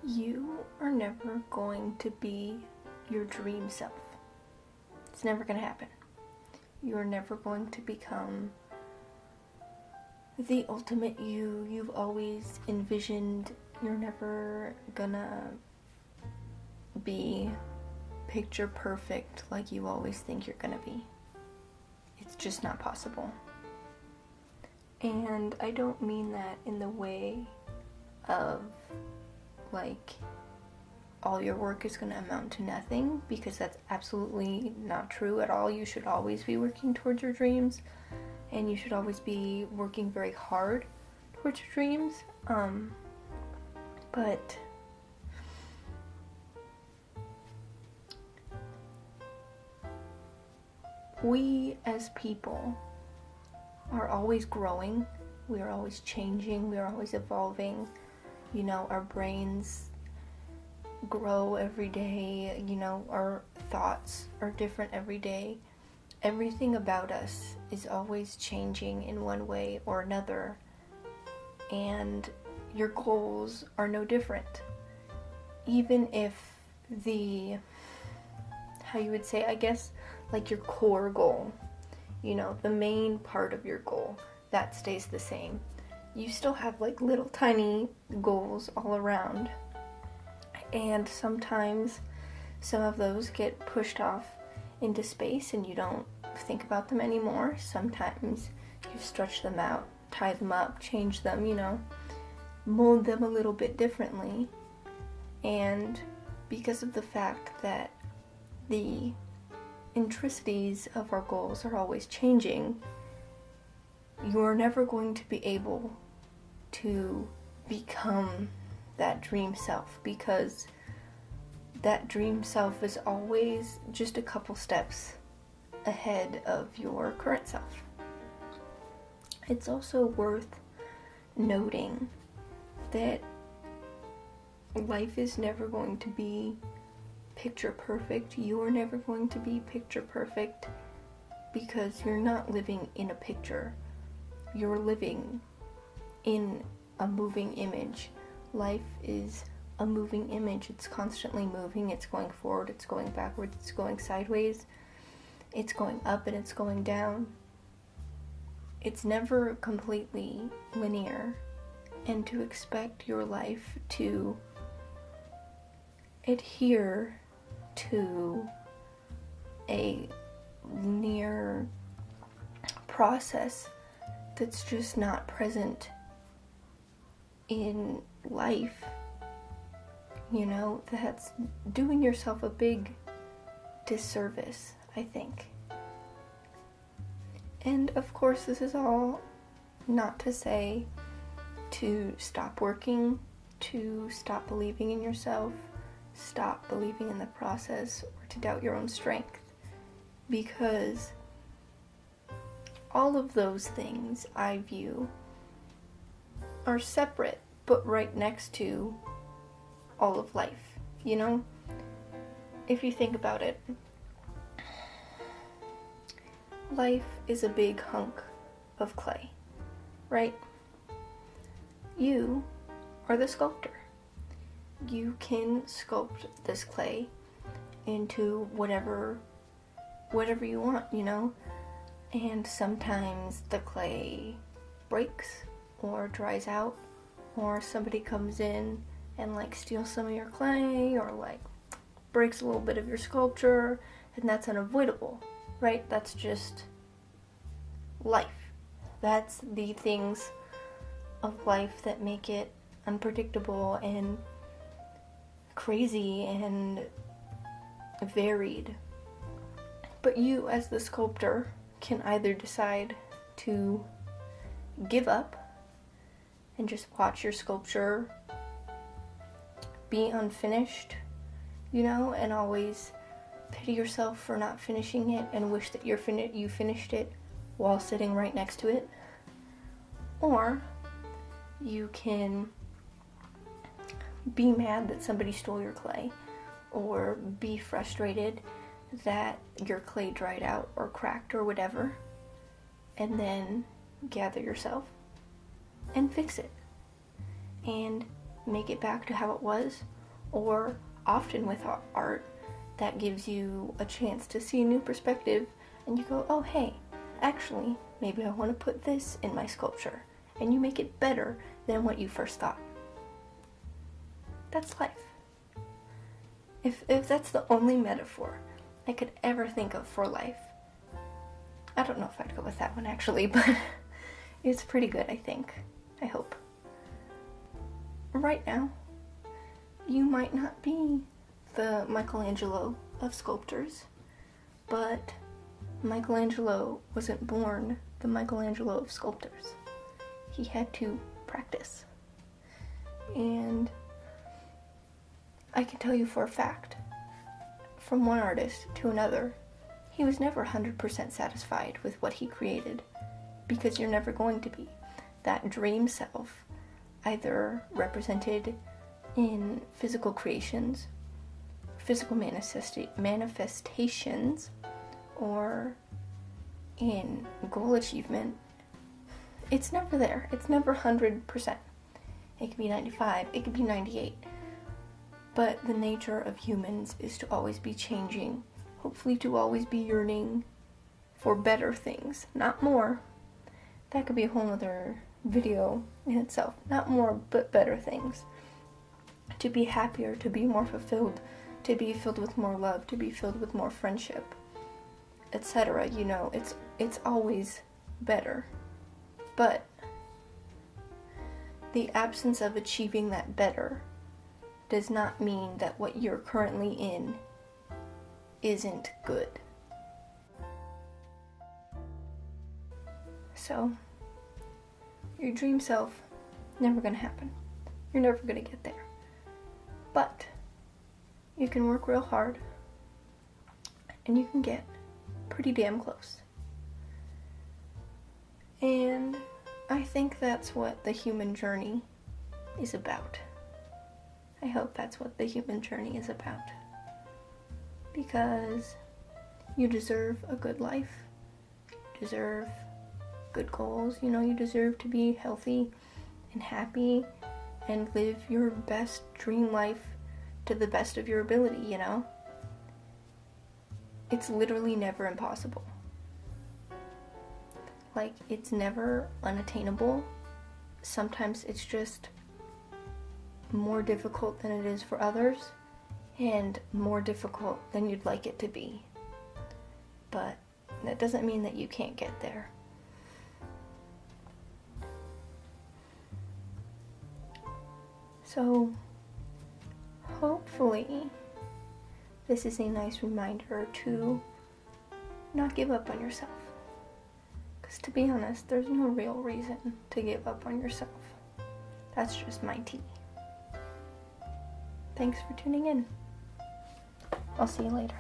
You are never going to be your dream self. It's never going to happen. You're never going to become the ultimate you've always envisioned. You're never gonna be picture perfect like you always think you're gonna be. It's just not possible. And I don't mean that in the way of like all your work is going to amount to nothing, because that's absolutely not true at all. You should always be working towards your dreams, and you should always be working very hard towards your dreams. But we as people are always growing, we are always changing, we are always evolving. You know, our brains grow every day, you know, our thoughts are different every day. Everything about us is always changing in one way or another, and your goals are no different. Even if how you would say, I guess, like your core goal, you know, the main part of your goal, that stays the same. You still have like little tiny goals all around, and sometimes some of those get pushed off into space and you don't think about them anymore. Sometimes you stretch them out, tie them up, change them, you know, mold them a little bit differently. And because of the fact that the intricacies of our goals are always changing, you're never going to be able to become that dream self, because that dream self is always just a couple steps ahead of your current self. It's also worth noting that life is never going to be picture perfect. You are never going to be picture perfect, because you're not living in a picture. You're living in a moving image. Life is a moving image. It's constantly moving. It's going forward, it's going backwards, it's going sideways, it's going up, and it's going down. It's never completely linear. And to expect your life to adhere to a linear process that's just not present in life, you know, that's doing yourself a big disservice, I think. And of course, this is all not to say to stop working, to stop believing in yourself, stop believing in the process, or to doubt your own strength, because all of those things I view are separate but right next to all of life, you know? If you think about it, life is a big hunk of clay, right? You are the sculptor. You can sculpt this clay into whatever you want, you know? And sometimes the clay breaks or dries out, or somebody comes in and like steals some of your clay, or like breaks a little bit of your sculpture, and that's unavoidable, right? That's just life. That's the things of life that make it unpredictable and crazy and varied. But you, as the sculptor, can either decide to give up and just watch your sculpture be unfinished, you know, and always pity yourself for not finishing it and wish that you finished it while sitting right next to it. Or you can be mad that somebody stole your clay, or be frustrated that your clay dried out or cracked or whatever, and then gather yourself and fix it and make it back to how it was, Or often with art, that gives you a chance to see a new perspective, and you go, oh hey, actually, maybe I want to put this in my sculpture, and you make it better than what you first thought. That's life. If that's the only metaphor I could ever think of for life, I don't know if I'd go with that one actually, but it's pretty good, I think. I hope. Right now, you might not be the Michelangelo of sculptors, but Michelangelo wasn't born the Michelangelo of sculptors. He had to practice. And I can tell you for a fact, from one artist to another, he was never 100% satisfied with what he created, because you're never going to be. That dream self, either represented in physical creations, physical manifestations, or in goal achievement, it's never there. It's never 100%. It could be 95, it could be 98. But the nature of humans is to always be changing, hopefully to always be yearning for better things, not more. That could be a whole other video in itself. Not more, but better things. To be happier, to be more fulfilled, to be filled with more love, to be filled with more friendship, etc. You know, it's always better. But the absence of achieving that better does not mean that what you're currently in isn't good. So, your dream self, never gonna happen. You're never gonna get there. But you can work real hard and you can get pretty damn close. And I think that's what the human journey is about. I hope that's what the human journey is about. Because you deserve a good life. You deserve good goals. You know, you deserve to be healthy and happy and live your best dream life to the best of your ability, you know? It's literally never impossible. Like, it's never unattainable. Sometimes it's just more difficult than it is for others, and more difficult than you'd like it to be. But that doesn't mean that you can't get there. So, hopefully, this is a nice reminder to not give up on yourself. Because to be honest, there's no real reason to give up on yourself. That's just my tea. Thanks for tuning in. I'll see you later.